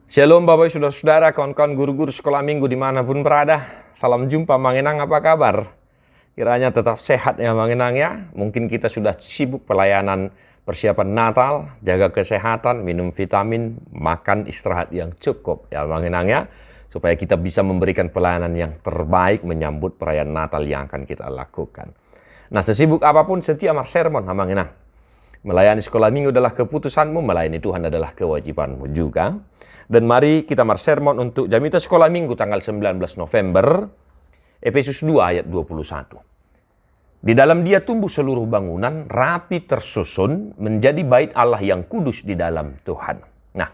Shalom Bapak Saudara-saudara, kawan-kawan guru-guru sekolah minggu dimanapun berada. Salam jumpa Mang Enang, apa kabar? Kiranya tetap sehat ya Mang Enang ya. Mungkin kita sudah sibuk pelayanan persiapan Natal, jaga kesehatan, minum vitamin, makan istirahat yang cukup ya Mang Enang ya. Supaya kita bisa memberikan pelayanan yang terbaik menyambut perayaan Natal yang akan kita lakukan. Nah, sesibuk apapun setia sermon Mang Enang. Melayani sekolah minggu adalah keputusanmu, melayani Tuhan adalah kewajibanmu juga. Dan mari kita sermon untuk Jamita Sekolah Minggu tanggal 19 November, Efesus 2 ayat 21. Di dalam dia tumbuh seluruh bangunan, rapi tersusun, menjadi bait Allah yang kudus di dalam Tuhan. Nah,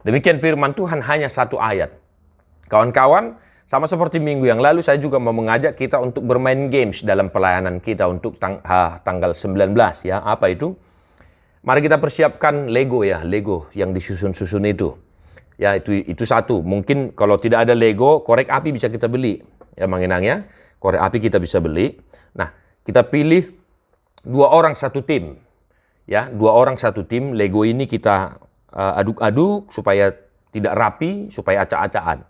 demikian firman Tuhan hanya satu ayat. Kawan-kawan, sama seperti minggu yang lalu, saya juga mau mengajak kita untuk bermain games dalam pelayanan kita untuk tanggal 19 ya. Apa itu? Mari kita persiapkan Lego ya, Lego yang disusun-susun itu. Ya, itu satu. Mungkin kalau tidak ada Lego, korek api bisa kita beli. Ya, Mang Enang ya. Korek api kita bisa beli. Nah, kita pilih 2 orang 1 tim. Ya, 2 orang 1 tim. Lego ini kita aduk-aduk supaya tidak rapi, supaya acak-acakan.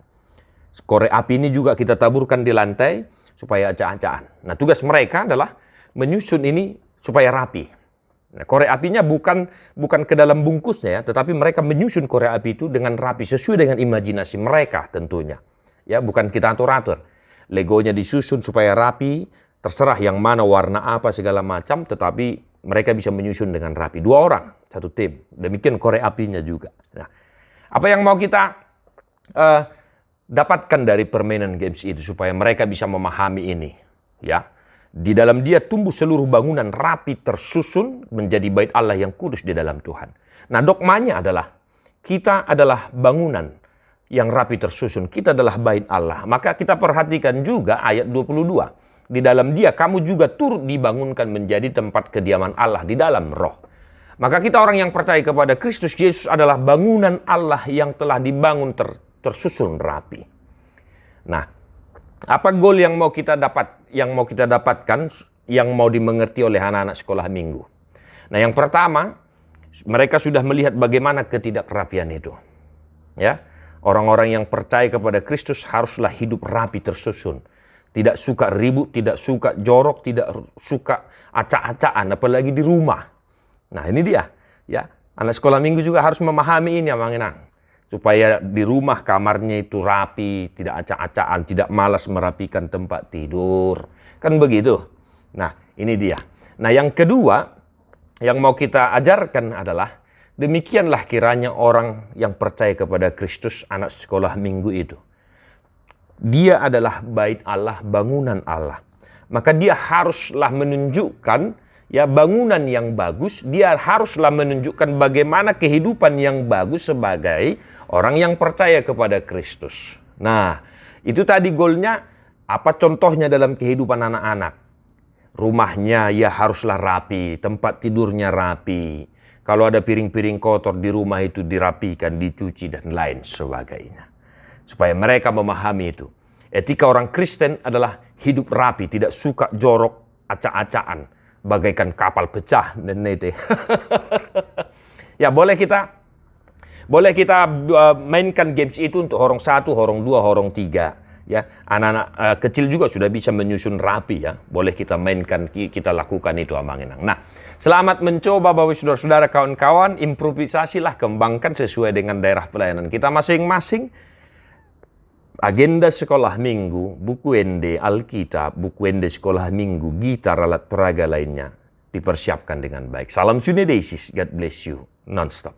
Korek api ini juga kita taburkan di lantai supaya acak-acakan. Nah, tugas mereka adalah menyusun ini supaya rapi. Nah, korek apinya bukan ke dalam bungkusnya ya, tetapi mereka menyusun korek api itu dengan rapi sesuai dengan imajinasi mereka tentunya. Ya, bukan kita atur-atur. Legonya disusun supaya rapi, terserah yang mana warna apa segala macam, tetapi mereka bisa menyusun dengan rapi. 2 orang 1 tim. Demikian korek apinya juga. Nah, apa yang mau kita dapatkan dari permainan games itu supaya mereka bisa memahami ini, ya. Di dalam dia tumbuh seluruh bangunan rapi tersusun menjadi bait Allah yang kudus di dalam Tuhan. Nah, dogmanya adalah kita adalah bangunan yang rapi tersusun. Kita adalah bait Allah. Maka kita perhatikan juga ayat 22. Di dalam dia kamu juga turut dibangunkan menjadi tempat kediaman Allah di dalam roh. Maka kita orang yang percaya kepada Kristus Yesus adalah bangunan Allah yang telah dibangun tersusun rapi. Nah, apa goal yang mau kita dapatkan, yang mau dimengerti oleh anak-anak sekolah minggu? Nah, yang pertama, mereka sudah melihat bagaimana ketidakrapian itu. Ya, orang-orang yang percaya kepada Kristus haruslah hidup rapi tersusun. Tidak suka ribut, tidak suka jorok, tidak suka acak-acakan, apalagi di rumah. Nah, ini dia. Ya, anak sekolah minggu juga harus memahami ini ya, Mang Enang. Supaya di rumah kamarnya itu rapi, tidak acak-acakan, tidak malas merapikan tempat tidur. Kan begitu. Nah, ini dia. Nah, yang kedua yang mau kita ajarkan adalah demikianlah kiranya orang yang percaya kepada Kristus, anak sekolah minggu itu. Dia adalah bait Allah, bangunan Allah. Maka dia haruslah menunjukkan ya bangunan yang bagus, dia haruslah menunjukkan bagaimana kehidupan yang bagus sebagai orang yang percaya kepada Kristus. Nah, itu tadi goalnya, apa contohnya dalam kehidupan anak-anak. Rumahnya ya haruslah rapi, tempat tidurnya rapi. Kalau ada piring-piring kotor di rumah itu dirapikan, dicuci dan lain sebagainya. Supaya mereka memahami itu. Etika orang Kristen adalah hidup rapi, tidak suka jorok, acak-acakan. Bagaikan kapal pecah dan nete. Ya, boleh kita mainkan games itu untuk horong 1, horong 2, horong 3. Ya, anak-anak kecil juga sudah bisa menyusun rapi ya. Boleh kita mainkan, kita lakukan itu Mang Enang. Nah, selamat mencoba Bapak Saudara-saudara, kawan-kawan. Improvisasilah, kembangkan sesuai dengan daerah pelayanan kita masing-masing. Agenda sekolah minggu, buku ND, Alkitab, buku ND sekolah minggu, gitar, alat peraga lainnya dipersiapkan dengan baik. Salam Sunedesis, God bless you, non-stop.